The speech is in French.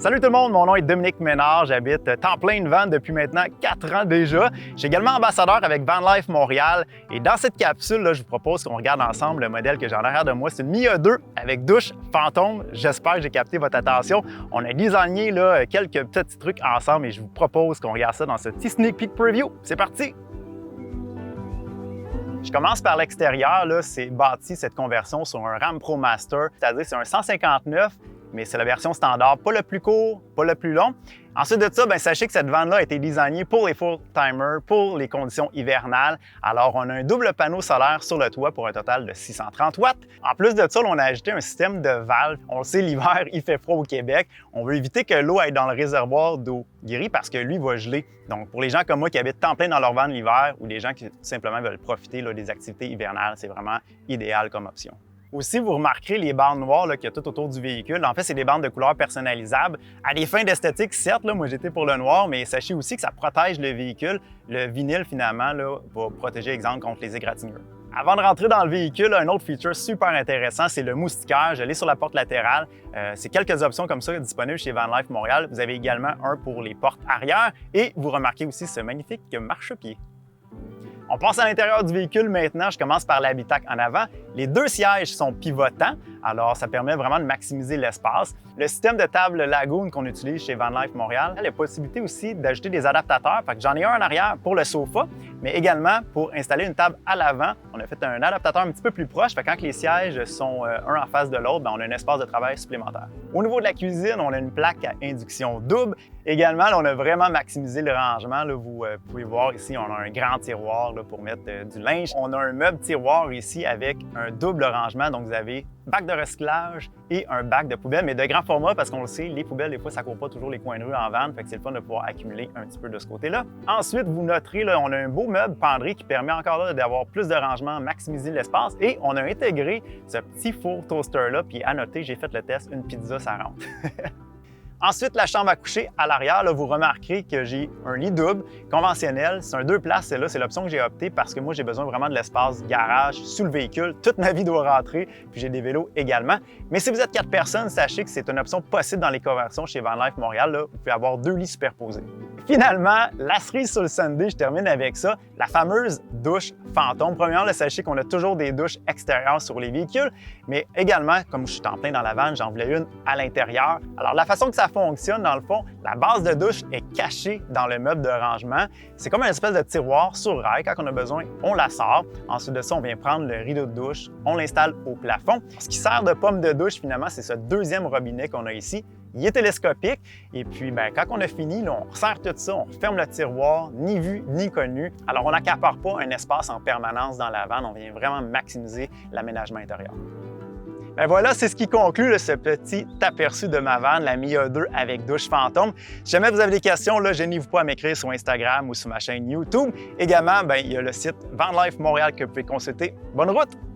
Salut tout le monde, mon nom est Dominique Ménard, j'habite temps plein de van depuis maintenant 4 ans déjà. Je suis également ambassadeur avec Van Life Montréal et dans cette capsule, là, je vous propose qu'on regarde ensemble le modèle que j'ai en arrière de moi. C'est une Mia 2 avec douche fantôme. J'espère que j'ai capté votre attention. On a designé là, quelques petits trucs ensemble et je vous propose qu'on regarde ça dans ce petit sneak peek preview. C'est parti! Je commence par l'extérieur, c'est bâti cette conversion sur un Ram Pro Master, c'est-à-dire c'est un 159, mais c'est la version standard, pas le plus court, pas le plus long. Ensuite de ça, sachez que cette vanne-là a été designée pour les full-timers, pour les conditions hivernales. Alors, on a un double panneau solaire sur le toit pour un total de 630 watts. En plus de ça, on a ajouté un système de valve. On le sait, l'hiver, il fait froid au Québec. On veut éviter que l'eau aille dans le réservoir d'eau gris parce que lui va geler. Donc, pour les gens comme moi qui habitent temps plein dans leur van l'hiver ou des gens qui tout simplement veulent profiter des activités hivernales, c'est vraiment idéal comme option. Aussi, vous remarquerez les bandes noires qu'il y a tout autour du véhicule. En fait, c'est des bandes de couleurs personnalisables. À des fins d'esthétique, certes, moi j'étais pour le noir, mais sachez aussi que ça protège le véhicule. Le vinyle, finalement, va protéger, exemple, contre les égratignures. Avant de rentrer dans le véhicule, un autre feature super intéressant, c'est le moustiquaire. Je l'ai sur la porte latérale. C'est quelques options comme ça disponibles chez Van Life Montréal. Vous avez également un pour les portes arrière et vous remarquez aussi ce magnifique marchepied. On passe à l'intérieur du véhicule maintenant. Je commence par l'habitacle en avant. Les deux sièges sont pivotants, alors ça permet vraiment de maximiser l'espace. Le système de table Lagoon qu'on utilise chez Van Life Montréal a la possibilité aussi d'ajouter des adaptateurs. J'en ai un en arrière pour le sofa, mais également pour installer une table à l'avant. On a fait un adaptateur un petit peu plus proche. Quand les sièges sont un en face de l'autre, on a un espace de travail supplémentaire. Au niveau de la cuisine, on a une plaque à induction double. Également, on a vraiment maximisé le rangement. Vous pouvez voir ici, on a un grand tiroir pour mettre du linge. On a un meuble tiroir ici avec un double rangement. Donc, vous avez bac de recyclage et un bac de poubelle, mais de grand format parce qu'on le sait, les poubelles, des fois, ça ne court pas toujours les coins de rue en van. Fait que c'est le fun de pouvoir accumuler un petit peu de ce côté-là. Ensuite, vous noterez, on a un beau meuble penderie qui permet encore d'avoir plus de rangement, maximiser l'espace. Et on a intégré ce petit four toaster-là. Puis à noter, j'ai fait le test, une pizza, ça rentre. Ensuite, la chambre à coucher à l'arrière, vous remarquerez que j'ai un lit double conventionnel. C'est un 2 places, c'est l'option que j'ai optée parce que moi, j'ai besoin vraiment de l'espace garage sous le véhicule. Toute ma vie doit rentrer, puis j'ai des vélos également. Mais si vous êtes 4 personnes, sachez que c'est une option possible dans les conversions chez Van Life Montréal. Vous pouvez avoir 2 lits superposés. Finalement, la cerise sur le Sunday, je termine avec ça, la fameuse douche fantôme. Premièrement, sachez qu'on a toujours des douches extérieures sur les véhicules, mais également, comme je suis en plein dans la vanne, j'en voulais une à l'intérieur. Alors, la façon que ça fonctionne, dans le fond, la base de douche est cachée dans le meuble de rangement. C'est comme une espèce de tiroir sur rail. Quand on a besoin, on la sort. Ensuite de ça, on vient prendre le rideau de douche, on l'installe au plafond. Ce qui sert de pomme de douche, finalement, c'est ce deuxième robinet qu'on a ici. Il est télescopique et puis quand on a fini, on resserre tout ça, on ferme le tiroir, ni vu ni connu. Alors on n'accapare pas un espace en permanence dans la vanne, on vient vraiment maximiser l'aménagement intérieur. Voilà, c'est ce qui conclut ce petit aperçu de ma vanne, la Mia 2 avec douche fantôme. Si jamais vous avez des questions, gênez-vous pas à m'écrire sur Instagram ou sur ma chaîne YouTube. Également, il y a le site Van Life Montréal que vous pouvez consulter. Bonne route!